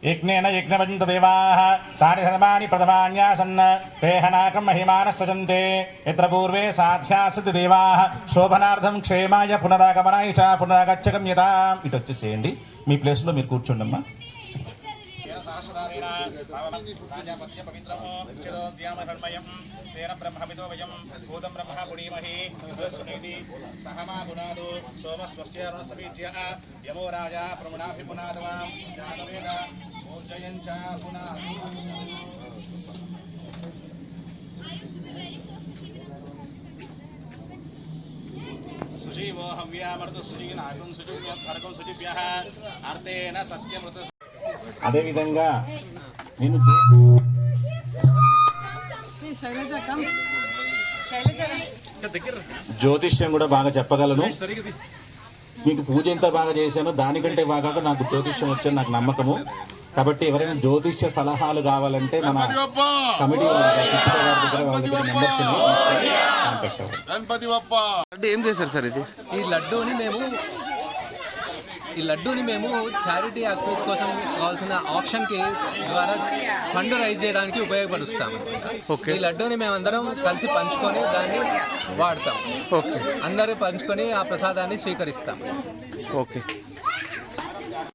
यज्ञेन यज्ञवन्त देवाः तानि धर्माणि प्रथमान्यासन् ते हनाकं महिमानः सजन्ते यत्र पूर्वे साध्यासति देवाः शोभनार्थं क्षेमाय पुनरागमनाय च पुनरागच्छकं यताम् इటు వచ్చేసేయండి మీ ప్లేస్లో మీరు కూర్చోండమ్మా यमो राजा प्रमुणाभिपुनादवां सुजीवो हव्यामृत सुजीनागं सुजीभ्यर्कं सुजीभ्यः अर्थेन सत्यमृत అదే విధంగా నేను జ్యోతిష్యం కూడా బాగా చెప్పగలను. మీకు పూజ ఎంత బాగా చేశానో దానికంటే బాగా నాకు జ్యోతిష్యం వచ్చని నాకు నమ్మకము. కాబట్టి ఎవరైనా జ్యోతిష్య సలహాలు కావాలంటే మన కమిటీ ఏం చేశారు సార్ ఇది? ఈ లడ్డూని మేము చారిటీ యాక్టివిటీస్ కోసం కావాల్సిన ఆప్షన్కి ద్వారా ఫండ్ రైజ్ చేయడానికి ఉపయోగపరుస్తాము. ఈ లడ్డూని మేము అందరం కలిసి పంచుకొని దాన్ని వాడతాం. అందరూ పంచుకొని ఆ ప్రసాదాన్ని స్వీకరిస్తాం. ఓకే.